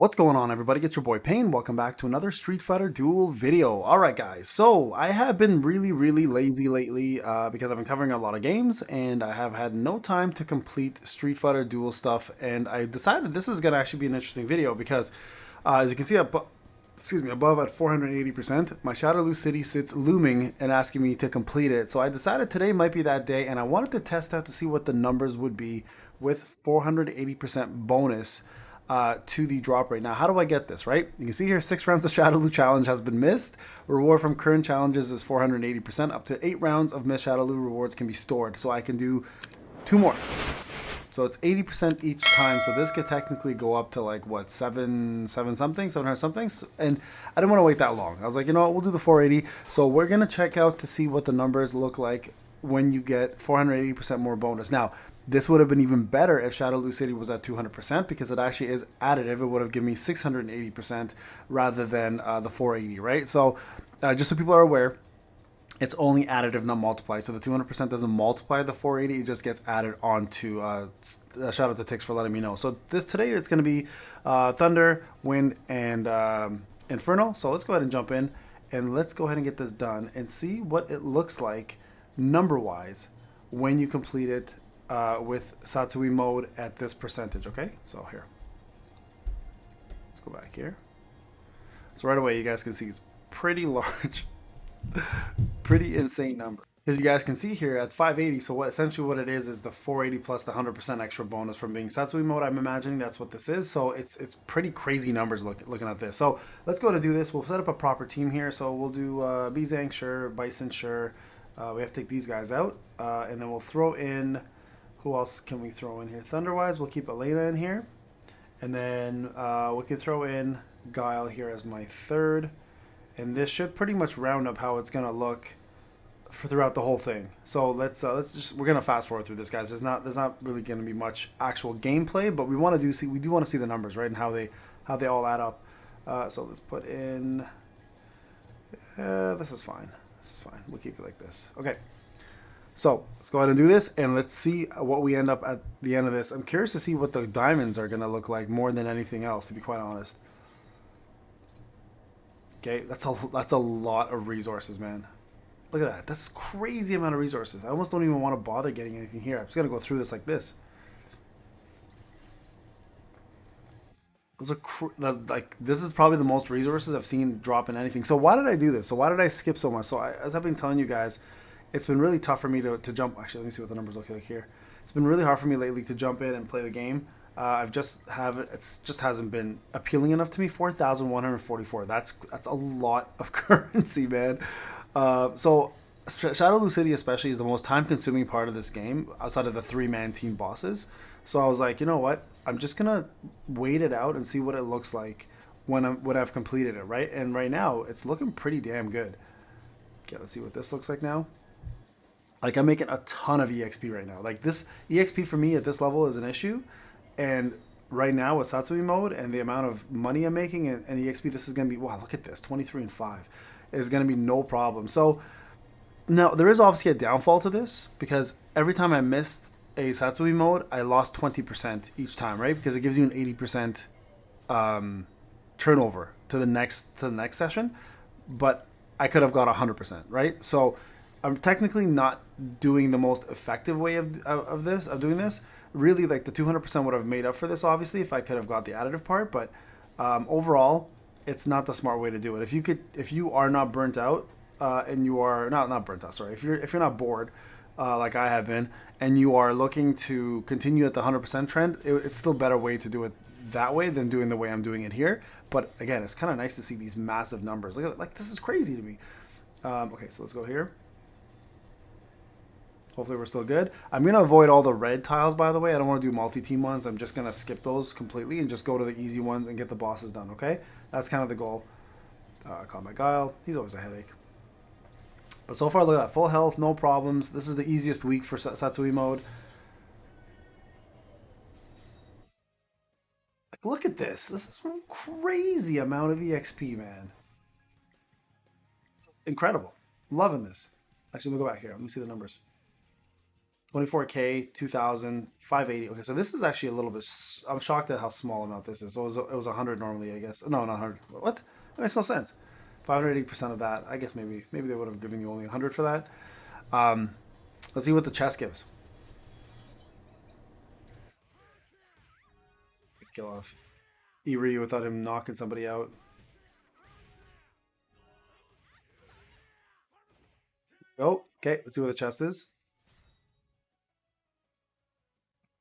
What's going on, everybody? It's your boy Payne. Welcome back to another Street Fighter Duel video. Alright guys, so I have been really lazy lately because I've been covering a lot of games and I have had no time to complete Street Fighter Duel stuff, and I decided this is going to actually be an interesting video because as you can see above at 480%, my Shadaloo City sits looming and asking me to complete it. So I decided today might be that day, and I wanted to test out to see what the numbers would be with 480% bonus to the drop rate. Now, how do I get this, right? You can see here 6 rounds of Shadaloo challenge has been missed. Reward from current challenges is 480%. Up to 8 rounds of missed Shadaloo rewards can be stored. So I can do 2 more. So it's 80% each time. So this could technically go up to like what, 700 something. And I didn't want to wait that long. I was like, you know what, we'll do the 480. So we're gonna check out to see what the numbers look like when you get 480% more bonus. Now, this would have been even better if Shadaloo City was at 200% because it actually is additive. It would have given me 680% rather than the 480, right? So just so people are aware, it's only additive, not multiplied. So the 200% doesn't multiply the 480; it just gets added onto. Shout out to Tix for letting me know. So today it's going to be Thunder, Wind, and Inferno. So let's go ahead and jump in, and let's go ahead and get this done and see what it looks like number-wise when you complete it with Satsui Mode at this percentage. Okay, so here, let's go back here. So right away, you guys can see it's pretty large. Pretty insane number. As you guys can see here at 580, so essentially what it is the 480 plus the 100% extra bonus from being Satsui Mode. I'm imagining that's what this is. So it's pretty crazy numbers looking at this. So let's go to do this. We'll set up a proper team here. So we'll do Bizang, sure, Bison, sure. We have to take these guys out, and then we'll throw in. Who else can we throw in here? Thunderwise, we'll keep Elena in here, and then we can throw in Guile here as my third. And this should pretty much round up how it's gonna look throughout the whole thing. So we're gonna fast forward through this, guys. There's not really gonna be much actual gameplay, but we do want to see the numbers, right, and how they all add up. So let's put in. This is fine. This is fine. We'll keep it like this. Okay. So let's go ahead and do this, and let's see what we end up at the end of this. I'm curious to see what the diamonds are gonna look like more than anything else, to be quite honest. Okay, that's a lot of resources, man. Look at that. That's crazy amount of resources. I almost don't even want to bother getting anything here. I'm just gonna go through this like this. Those are like, this is probably the most resources I've seen drop in anything. So why did I do this? So why did I skip so much? So as I've been telling you guys, it's been really tough for me to jump. Actually, let me see what the numbers look like here. It's been really hard for me lately to jump in and play the game. It just hasn't been appealing enough to me. 4,144. That's a lot of currency, man. So Shadaloo City especially is the most time-consuming part of this game outside of the 3-man team bosses. So I was like, you know what? I'm just gonna wait it out and see what it looks like when I've completed it, right? And right now it's looking pretty damn good. Okay, let's see what this looks like now. Like, I'm making a ton of EXP right now. Like, this EXP for me at this level is an issue. And right now with Satsui Mode and the amount of money I'm making and EXP, this is going to be, wow, look at this, 23 and 5 is going to be no problem. So now there is obviously a downfall to this because every time I missed a Satsui Mode, I lost 20% each time, right? Because it gives you an 80% turnover to the next session, but I could have got 100%, right? So I'm technically not doing the most effective way of doing this. Really, like, the 200% would have made up for this, obviously, if I could have got the additive part, but overall it's not the smart way to do it. If you are not burnt out, and you are not burnt out, sorry, if you're not bored, like I have been, and you are looking to continue at the 100% trend, it's still a better way to do it that way than doing the way I'm doing it here. But again, it's kind of nice to see these massive numbers. Like this is crazy to me. Okay, so let's go here. Hopefully we're still good. I'm going to avoid all the red tiles, by the way. I don't want to do multi-team ones. I'm just going to skip those completely and just go to the easy ones and get the bosses done, okay? That's kind of the goal. Combat Guile. He's always a headache. But so far, look at that. Full health, no problems. This is the easiest week for Satsui Mode. Like, look at this. This is a crazy amount of EXP, man. Incredible. Loving this. Actually, let me go back here. Let me see the numbers. 24K, 2000, 580. Okay, so this is actually a little bit. I'm shocked at how small amount this is. So it was 100 normally, I guess. No, not 100. What? That makes no sense. 580% of that. I guess maybe they would have given you only 100 for that. Um, let's see what the chest gives. Kill off Eri without him knocking somebody out. Oh, okay. Let's see what the chest is.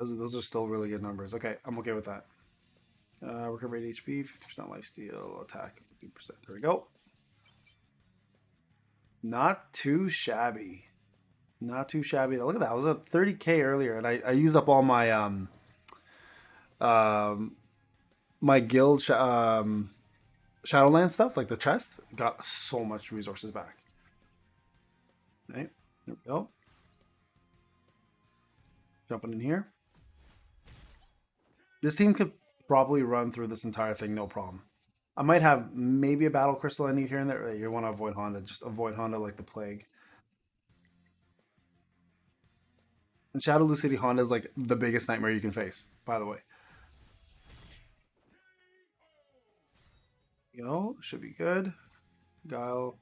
Those are still really good numbers. Okay, I'm okay with that. Recover 8 HP, 50% life steal, attack 50%. There we go. Not too shabby. Not too shabby. Look at that. I was at 30K earlier, and I used up all um my guild Shadowland stuff, like the chest. Got so much resources back. Right, there we go. Jumping in here. This team could probably run through this entire thing, no problem. I might have maybe a battle crystal I need here and there. You want to avoid Honda. Just avoid Honda like the plague. And Shadaloo City Honda is like the biggest nightmare you can face, by the way. You know, should be good. Guile.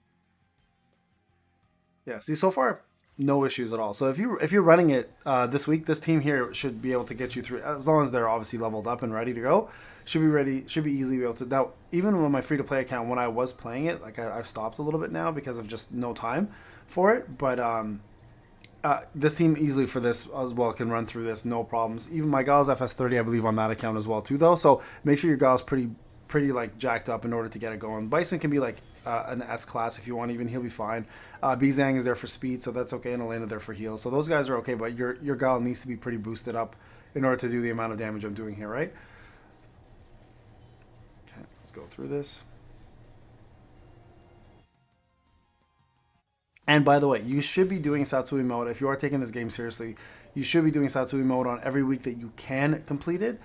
Yeah, see, so far, no issues at all. So if you're running it this week, this team here should be able to get you through as long as they're obviously leveled up and ready to go. Should be ready. Should be easily be able to. Now, even on my free to play account, when I was playing it, like I've stopped a little bit now because of just no time for it. But this team easily for this as well can run through this no problems. Even my Gal's FS30, I believe, on that account as well too, though. So make sure your Gal's pretty like jacked up in order to get it going. Bison can be like an S class if you want. Even he'll be fine. Bizang is there for speed, so that's okay, and Elena there for heal. So those guys are okay, but your Gal needs to be pretty boosted up in order to do the amount of damage I'm doing here, right? Okay, let's go through this. And by the way, you should be doing Satsui mode if you are taking this game seriously. You should be doing Satsui mode on every week that you can complete it.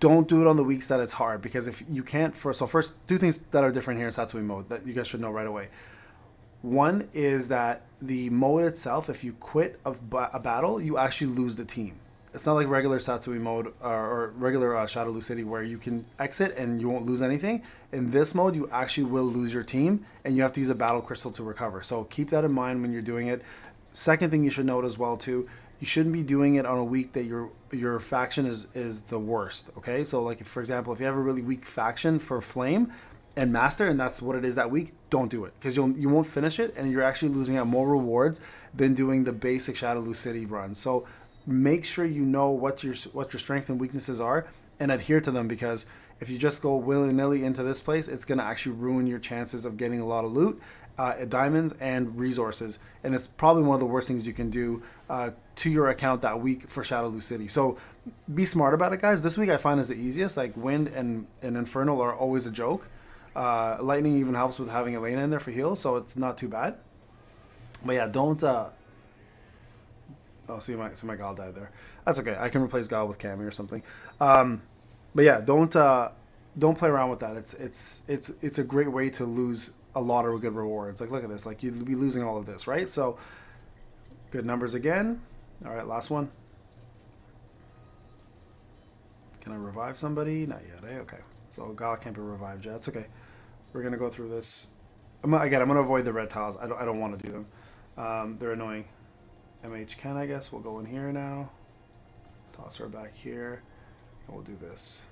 Don't do it on the weeks that it's hard because if you can't first two things that are different here in Satsui mode that you guys should know right away. One is that the mode itself, if you quit a battle, you actually lose the team. It's not like regular Satsui mode or regular Shadaloo City where you can exit and you won't lose anything. In this mode, you actually will lose your team and you have to use a battle crystal to recover. So keep that in mind when you're doing it. Second thing you should note as well too, you shouldn't be doing it on a week that your faction is the worst. Okay, so like if, for example, if you have a really weak faction for Flame and Master, and that's what it is that week, don't do it because you won't finish it, and you're actually losing out more rewards than doing the basic Shadaloo City run. So make sure you know what your strengths and weaknesses are and adhere to them because if you just go willy-nilly into this place, it's going to actually ruin your chances of getting a lot of loot, diamonds, and resources. And it's probably one of the worst things you can do to your account that week for Shadaloo City. So be smart about it, guys. This week I find is the easiest. Like Wind and Infernal are always a joke. Lightning even helps with having Elena in there for heals, so it's not too bad. But yeah, don't. Oh, see my Gal died there. That's okay. I can replace Gal with Cammy or something. But yeah, don't play around with that. It's a great way to lose a lot of good rewards. Like look at this. Like you'd be losing all of this, right? So good numbers again. All right, last one. Can I revive somebody? Not yet. Eh? Okay. So Gal can't be revived yet. It's okay. We're gonna go through this. I'm gonna avoid the red tiles. I don't want to do them. They're annoying. MH Ken, I guess. We'll go in here now. Toss her back here. And we'll do this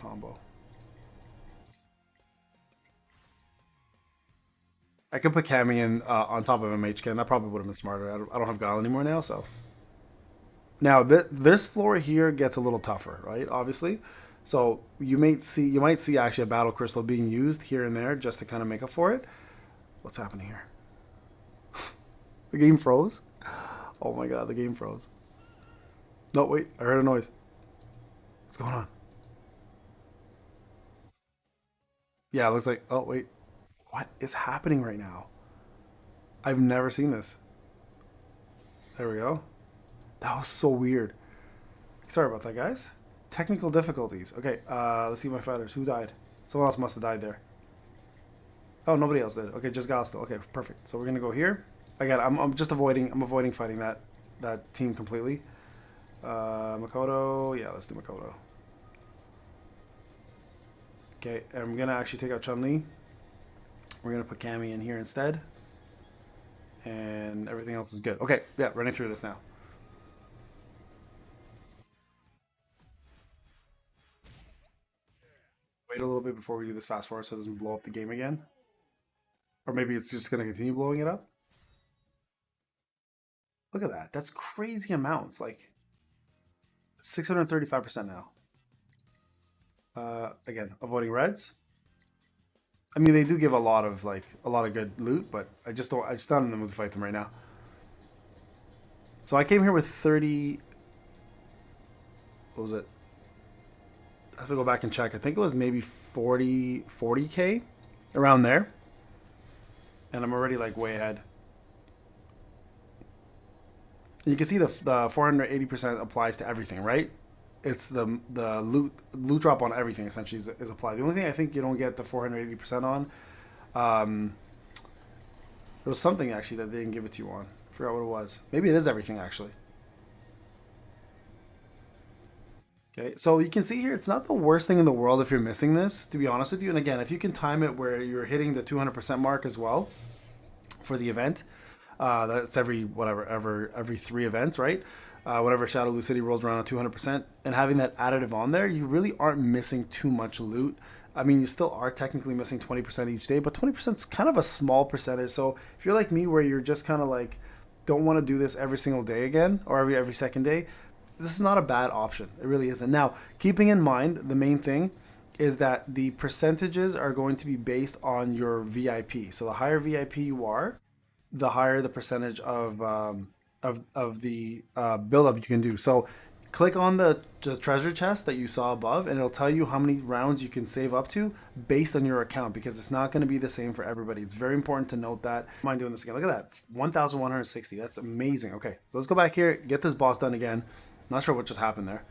combo. I could put Cammy in on top of MH Ken. That probably would have been smarter. I don't have Guile anymore now, so. Now this floor here gets a little tougher, right? Obviously, so you might see actually a battle crystal being used here and there just to kind of make up for it. What's happening here? The game froze. Oh my god, the game froze. No, wait, I heard a noise. What's going on? Yeah, it looks like. Oh wait, what is happening right now? I've never seen this. There we go. That was so weird. Sorry about that, guys. Technical difficulties. Okay, let's see my fighters. Who died? Someone else must have died there. Oh, nobody else did. Okay, just Gal still. Okay, perfect. So we're gonna go here. Again, I'm just avoiding. I'm avoiding fighting that. that team completely. Makoto, yeah, let's do Makoto. Okay, and I'm gonna actually take out Chun-Li. We're gonna put Cammy in here instead, and everything else is good. Okay, yeah, running through this now. Wait a little bit before we do this fast forward so it doesn't blow up the game again, or maybe it's just gonna continue blowing it up. Look at that. That's crazy amounts. Like 635% now. Again, avoiding reds. I mean, they do give a lot of good loot, but I just don't. I just not in the mood to fight them right now. So I came here with 30. What was it? I have to go back and check. I think it was maybe 40k around there, and I'm already like way ahead. And you can see the 480% applies to everything, right? It's the loot drop on everything essentially is applied. The only thing I think you don't get the 480% on, um, there was something actually that they didn't give it to you on. I forgot what it was. Maybe it is everything actually. Okay, so you can see here it's not the worst thing in the world if you're missing this, to be honest with you. And again, if you can time it where you're hitting the 200% mark as well for the event, that's every whatever every 3 events, right? Whenever Shadaloo City rolls around at 200%, and having that additive on there, you really aren't missing too much loot. I mean, you still are technically missing 20% each day, but 20% is kind of a small percentage. So if you're like me, where you're just kind of like don't want to do this every single day again or every second day, this is not a bad option. It really isn't. Now, keeping in mind, the main thing is that the percentages are going to be based on your VIP. So the higher VIP you are, the higher the percentage of the build up you can do. So click on the treasure chest that you saw above, and it'll tell you how many rounds you can save up to based on your account, because it's not going to be the same for everybody. It's very important to note that. Mind doing this again. Look at that, 1,160. That's amazing. Okay, so let's go back here, get this boss done again. Not sure what just happened there.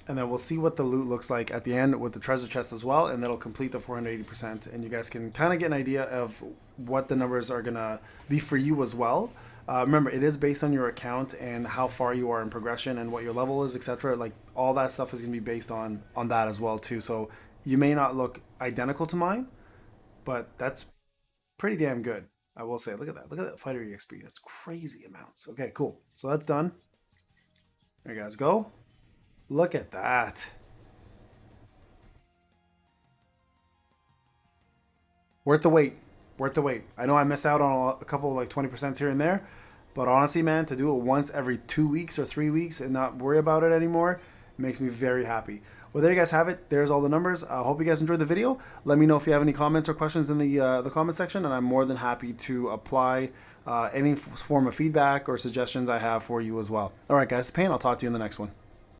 And then we'll see what the loot looks like at the end with the treasure chest as well, and that'll complete the 480%. And you guys can kind of get an idea of what the numbers are gonna be for you as well. Remember, it is based on your account and how far you are in progression and what your level is, etc. Like all that stuff is gonna be based on that as well too. So you may not look identical to mine, but that's pretty damn good. I will say, look at that. Look at that fighter EXP. That's crazy amounts. Okay, cool. So that's done. There you guys go. Look at that. Worth the wait. Worth the wait. I know I missed out on a couple like 20% here and there, but honestly, man, to do it once every 2 weeks or 3 weeks and not worry about it anymore makes me very happy. Well, there you guys have it. There's all the numbers. I hope you guys enjoyed the video. Let me know if you have any comments or questions in the comment section, and I'm more than happy to apply any form of feedback or suggestions I have for you as well. All right, guys, Payne, I'll talk to you in the next one.